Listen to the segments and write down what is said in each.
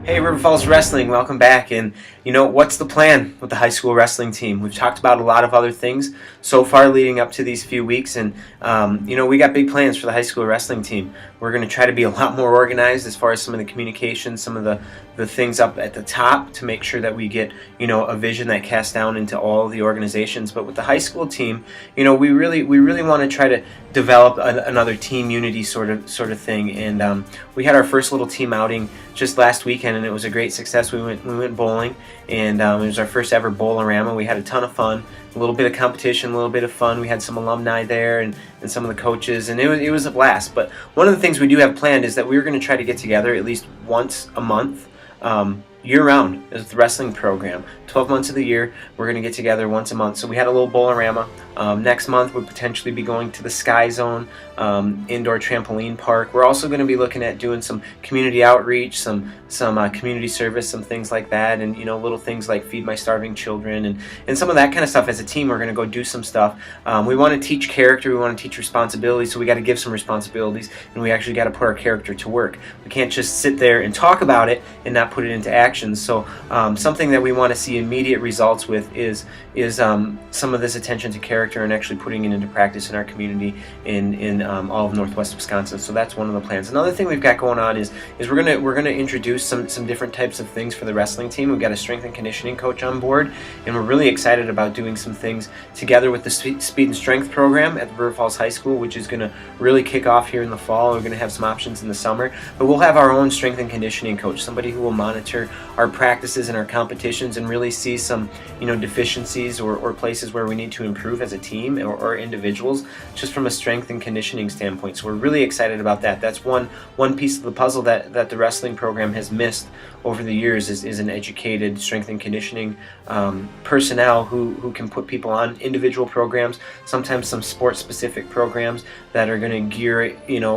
Hey, River Falls Wrestling, welcome back. And what's the plan with the high school wrestling team? We've talked about a lot of other things so far leading up to these few weeks, and we got big plans for the high school wrestling team. We're going to try to be a lot more organized as far as some of the communication, some of the things up at the top to make sure that we get a vision that casts down into all the organizations. But with the high school team, we really want to try to develop another team unity sort of thing. And we had our first little team outing just last weekend, and it was a great success. We went bowling, and it was our first ever Bowl-orama. We had a ton of fun, a little bit of competition, a little bit of fun. We had some alumni there and some of the coaches, and it was a blast. But one of the things we do have planned is that we're going to try to get together at least once a month, year-round, as the wrestling program. 12 months of the year, we're going to get together once a month. So we had a little Bowl-orama. Next month, we'll potentially be going to the Sky Zone indoor trampoline park. We're also going to be looking at doing some community outreach, some community service, some things like that, and little things like Feed My Starving Children and some of that kind of stuff. As a team, we're going to go do some stuff. We want to teach character, we want to teach responsibility, so we got to give some responsibilities, and we actually got to put our character to work. We can't just sit there and talk about it and not put it into action. So something that we want to see immediate results with is some of this attention to character and actually putting it into practice in our community in all of Northwest Wisconsin. So that's one of the plans. Another thing we've got going on is we're gonna introduce some different types of things for the wrestling team. We've got a strength and conditioning coach on board, and we're really excited about doing some things together with the speed and strength program at the River Falls High School, which is gonna really kick off here in the fall. We're gonna have some options in the summer, but we'll have our own strength and conditioning coach, somebody who will monitor our practices and our competitions and really see some deficiencies or places where we need to improve as a team or individuals, just from a strength and conditioning standpoint. So we're really excited about that. That's one piece of the puzzle that the wrestling program has missed over the years is an educated strength and conditioning personnel who can put people on individual programs, sometimes some sport specific programs that are going to gear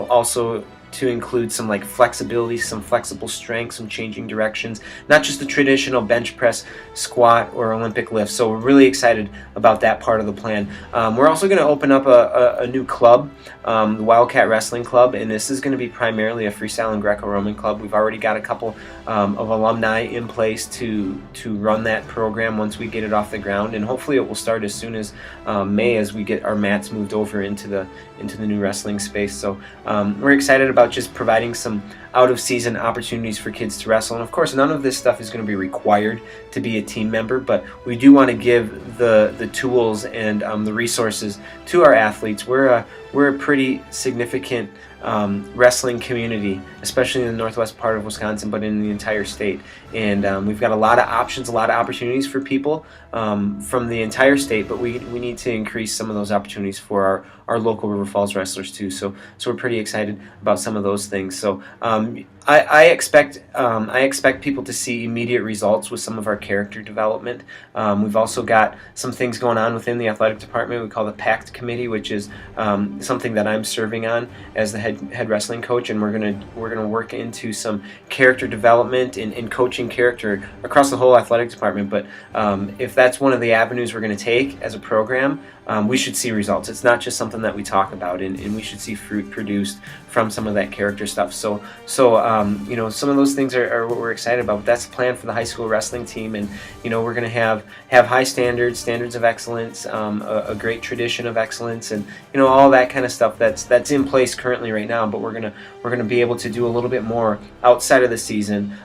also to include some flexibility, some flexible strength, some changing directions, not just the traditional bench press, squat, or Olympic lift. So we're really excited about that part of the plan. We're also going to open up a new club, the Wildcat Wrestling Club, and this is going to be primarily a freestyle and Greco-Roman club. We've already got a couple of alumni in place to run that program once we get it off the ground, and hopefully it will start as soon as May, as we get our mats moved over into the new wrestling space. So we're excited about just providing some out-of-season opportunities for kids to wrestle. And of course, none of this stuff is going to be required to be a team member, but we do want to give the tools and the resources to our athletes. We're a pretty significant wrestling community, especially in the northwest part of Wisconsin, but in the entire state. And we've got a lot of options, a lot of opportunities for people from the entire state, but we need to increase some of those opportunities for our local River Falls wrestlers too. So we're pretty excited about some of those things. So I expect people to see immediate results with some of our character development. We've also got some things going on within the athletic department. We call the PACT committee, which is something that I'm serving on as the head wrestling coach, and we're gonna work into some character development and coaching character across the whole athletic department. But if that's one of the avenues we're going to take as a program, we should see results. It's not just something that we talk about, and we should see fruit produced from some of that character stuff. So some of those things are what we're excited about. But that's the plan for the high school wrestling team, and we're going to have high standards of excellence, a great tradition of excellence, and all that kind of stuff that's in place currently right now. But we're gonna be able to do a little bit more outside of the season,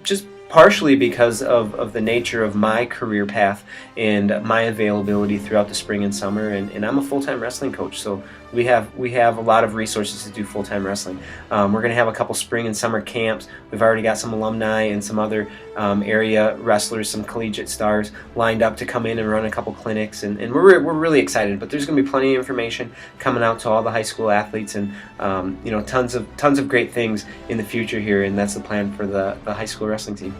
just partially because of the nature of my career path and my availability throughout the spring and summer, and I'm a full-time wrestling coach, so we have a lot of resources to do full-time wrestling. We're going to have a couple spring and summer camps. We've already got some alumni and some other area wrestlers, some collegiate stars lined up to come in and run a couple clinics, and we're really excited. But there's going to be plenty of information coming out to all the high school athletes, and tons of great things in the future here, and that's the plan for the high school wrestling team.